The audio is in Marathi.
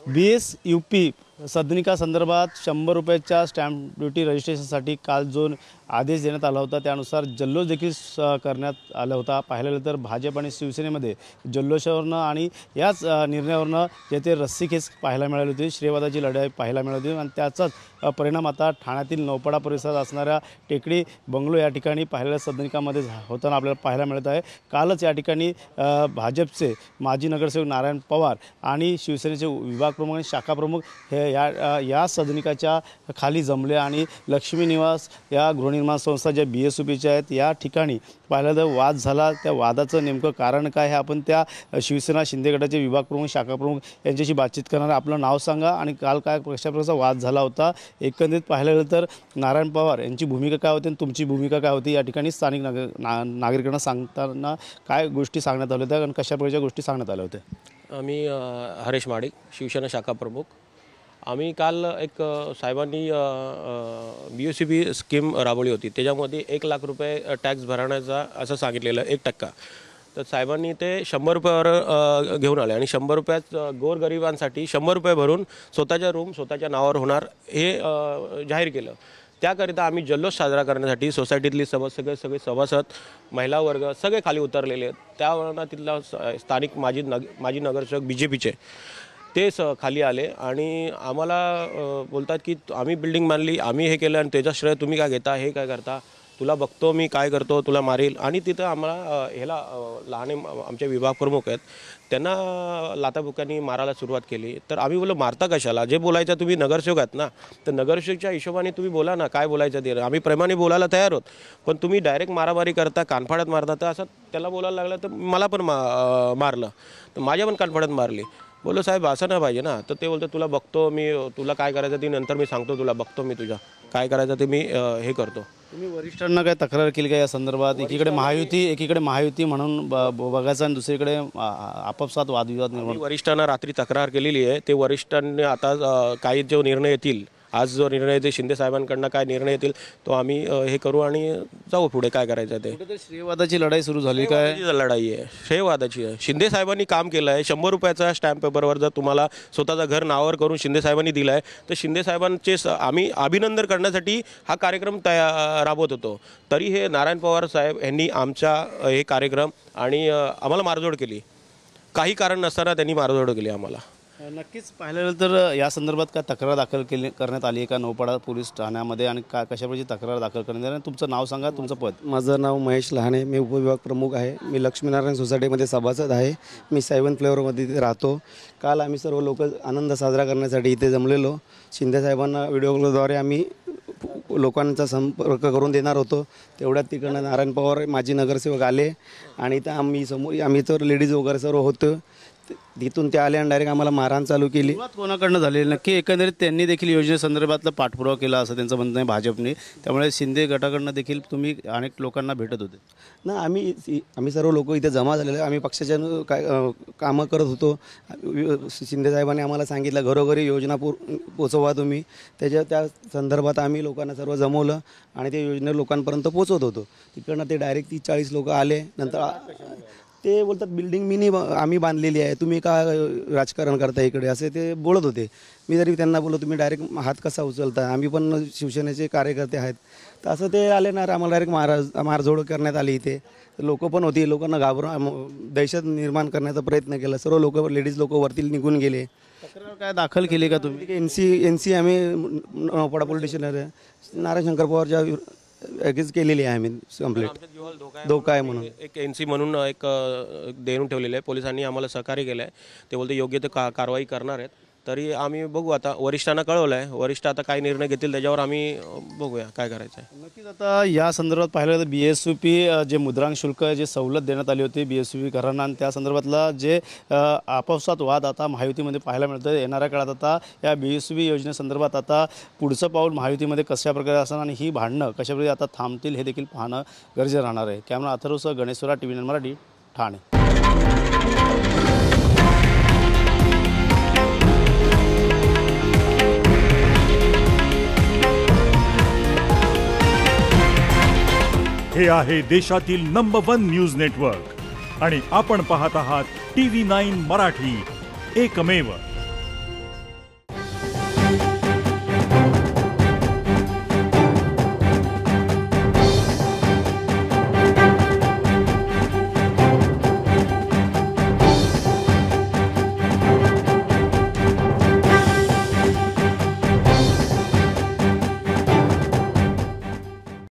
BSUP सदनिका संदर्भात 100 रुपयाच्या स्टॅम्प ड्युटी रजिस्ट्रेशनसाठी काल जो आदेश देण्यात आला होता त्यानुसार जल्लोष देखील करण्यात आला होता। पाहायला गेलं तर भाजप आणि शिवसेनेमध्ये जल्लोषावरनं आणि याच निर्णयावरनं जेथे रस्सीखेच पाहायला मिळाली होती, श्रेयवादाची लढाई पाहायला मिळाली होती आणि त्याचाच परिणाम आता ठाण्यातील नौपाडा परिसरात असणाऱ्या टेकडी बंगलो या ठिकाणी पाहिलेल्या सदनिकामध्ये होताना आपल्याला पाहायला मिळत आहे। कालच या ठिकाणी भाजपचे माजी नगरसेवक नारायण पवार आणि शिवसेनेचे विभाग प्रमुख आणि शाखा प्रमुख हे या सदनिकाच्या खाली जमले आणि लक्ष्मी निवास या गृहनिर्माण संस्था ज्या BSUPच्या आहेत या ठिकाणी पाहिलं तर वाद झाला। त्या वादाचं नेमकं कारण काय हे आपण त्या शिवसेना शिंदे गटाचे विभाग प्रमुख शाखा प्रमुख यांच्याशी बातचीत करणार। आपलं नाव सांगा आणि काल काय कशा प्रकारचा वाद झाला होता, एकंदरीत पाहायला गेलं तर नारायण पवार यांची भूमिका काय होती आणि तुमची भूमिका काय होती, या ठिकाणी स्थानिक नागरिकांना सांगताना काय गोष्टी सांगण्यात आल्या होत्या आणि कशा प्रकारच्या गोष्टी सांगण्यात आल्या होत्या? मी हरेश माडिक, शिवसेना शाखा प्रमुख। आम्ही काल एक साहेबांनी BSUP स्कीम राबवली होती, त्याच्यामध्ये 1 लाख रुपये टॅक्स भरण्याचा असं सांगितलेलं 1%। तर साहेबांनी ते 100 रुपयावर घेऊन आले आणि 100 रुपयात गोरगरिबांसाठी 100 रुपये भरून स्वतःच्या रूम स्वतःच्या नावावर होणार हे जाहीर केलं। त्याकरिता आम्ही जल्लोष साजरा करण्यासाठी सोसायटीतली सगळे सभासद महिला वर्ग सगळे खाली उतरलेले आहेत। त्यावेळेला तिथला स्थानिक माजी नगरसेवक BJPचे ते खाली आले आणि आम्हाला बोलतात की आम्ही बिल्डिंग बांधली, आम्ही हे केलं आणि त्याचा श्रेय तुम्ही काय घेता, हे काय करता, तुला बघतो मी काय करतो, तुला मारील। आणि तिथं आम्हाला ह्याला लहान आमचे विभाग प्रमुख आहेत त्यांना लाथाबुक्यांनी मारायला सुरुवात केली। तर आम्ही बोललो मारता कशाला, जे बोलायचं तुम्ही नगरसेवक आहात ना, तर नगरसेवकच्या हिशोबाने तुम्ही बोला ना, काय बोलायचं ते आम्ही प्रेमाने बोलायला तयार आहोत, पण तुम्ही डायरेक्ट मारामारी करता, कानफाड्यात मारता। तर असं त्याला बोलायला लागलं तर मला पण मारलं, तर माझ्या पण कानफाड्यात मारली। बोलो साहेब असं नाही पाहिजे ना। तर ते बोलतो तुला बघतो मी, तुला काय करायचं ते नंतर मी सांगतो, तुला बघतो मी, तुझ्या काय करायचं ते मी हे करतो। तुम्ही वरिष्ठांना काय तक्रार केली का या संदर्भात? एकीकडे महायुती म्हणून बघायचं आणि दुसरीकडे आपापसात वादविवाद निर्माण। वरिष्ठांना रात्री तक्रार केलेली आहे, ते वरिष्ठांनी आता काही जो निर्णय येतील, आज जो निर्णय ते शिंदे साहेबांकडनं काय निर्णय येतील तो आम्ही हे करू आणि जाऊ पुढे काय करायचं ते। श्रेयवादाची लढाई सुरू झाली काय? लढाई आहे श्रेयवादाची आहे। शिंदे साहेबांनी काम केलं आहे, 100 रुपयाचा स्टॅम्प पेपरवर जर तुम्हाला स्वतःचं घर नावावर करून शिंदे साहेबांनी दिलं आहे, तर शिंदे साहेबांचे आम्ही अभिनंदन करण्यासाठी हा कार्यक्रम राबवत होतो। तरी हे नारायण पवार साहेब यांनी आमचा हे कार्यक्रम आणि आम्हाला मारझोड केली, काही कारण नसताना त्यांनी मारझोड केली आम्हाला। नक्कीच पाहिलं गेलं तर या संदर्भात काय तक्रार दाखल करण्यात आली आहे का नौपाडा पोलीस ठाण्यामध्ये आणि कशा प्रकारची तक्रार दाखल करण्यात आली? तुमचं नाव सांगा, तुमचं पद? माझं नाव महेश लहाने, मी उपविभाग प्रमुख आहे। मी लक्ष्मीनारायण सोसायटीमध्ये सभासद आहे। मी 7 फ्लोअरमध्ये इथे राहतो। काल आम्ही सर्व लोक आनंद साजरा करण्यासाठी इथे जमलेलो। शिंदे साहेबांना व्हिडिओ कॉलद्वारे आम्ही लोकांचा संपर्क करून देणार होतो, तेवढ्यात तिकडनं नारायण पवार माजी नगरसेवक आले आणि त्या आम्ही तर लेडीज वगैरे सर्व होतो, तिथून ते आले आणि डायरेक्ट आम्हाला मारहाण चालू केली। कोणाकडनं झालेली नक्की? एकंदरीत त्यांनी देखील योजनेसंदर्भातला पाठपुरावा केला असं त्यांचं म्हणणं आहे भाजपने, त्यामुळे शिंदे गटाकडनं देखील तुम्ही अनेक लोकांना भेटत होते ना। आम्ही सर्व लोक इथे जमा झालेले, आम्ही पक्षाच्या कामं करत होतो। शिंदे साहेबांनी आम्हाला सांगितलं घरोघरी योजना पोचवा तुम्ही, त्या संदर्भात आम्ही लोकांना सर्व जमवलं आणि ते योजना लोकांपर्यंत पोचवत होतो। तिकडनं ते डायरेक्ट 30-40 लोक आले, नंतर ते बोलतात बिल्डिंग आम्ही बांधलेली आहे, तुम्ही का राजकारण करता इकडे, असे ते बोलत होते। मी जरी त्यांना बोललो तुम्ही डायरेक्ट हात कसा उचलता, आम्ही पण शिवसेनेचे कार्यकर्ते आहेत, तर असं ते आले ना, आम्हाला डायरेक्ट मारझोड करण्यात आली। इथे लोक पण होती, लोकांना घाबरून दहशत निर्माण करण्याचा प्रयत्न केला। सर्व लोक लेडीज लोक वरती निघून गेले। तक्रार काय दाखल केली का तुम्ही? NC आम्ही नौपाडा पोलीस स्टेशन नारायण शंकर पवारच्या एगेन्स केलेली आहे आम्ही कंप्लेंट। धोका आहे म्हणून एक NC म्हणून एक देऊन ठेवलेलं आहे, पोलिसांनी आम्हाला सहकार्य केलं आहे, ते बोलते योग्य ते कारवाई करणार आहेत। तरी आम्ही बघू, आता वरिष्ठांना कळवलं आहे, वरिष्ठ आता काय निर्णय घेतील त्याच्यावर आम्ही बघूया काय करायचं आहे। नक्कीच आता या संदर्भात पाहिलं तर BSUP जे मुद्रांक शुल्क जे सवलत देण्यात आली होती BSUP घरांना आणि त्या संदर्भातला जे आपापसात वाद आता महायुतीमध्ये पाहायला मिळतं। येणाऱ्या काळात आता या BSUP योजनेसंदर्भात आता पुढचं पाऊल महायुतीमध्ये कशा प्रकारे असणार आणि ही भांडणं कशा प्रकारे आता थांबतील हे देखील पाहणं गरजेचं राहणार आहे। कॅमेरा अथर्वसह गणेश्वरा, TV9 मराठी, ठाणे। हे आहे देशातील नंबर 1 न्यूज नेटवर्क आणि आपण पाहत आहात TV9 मराठी, एकमेव।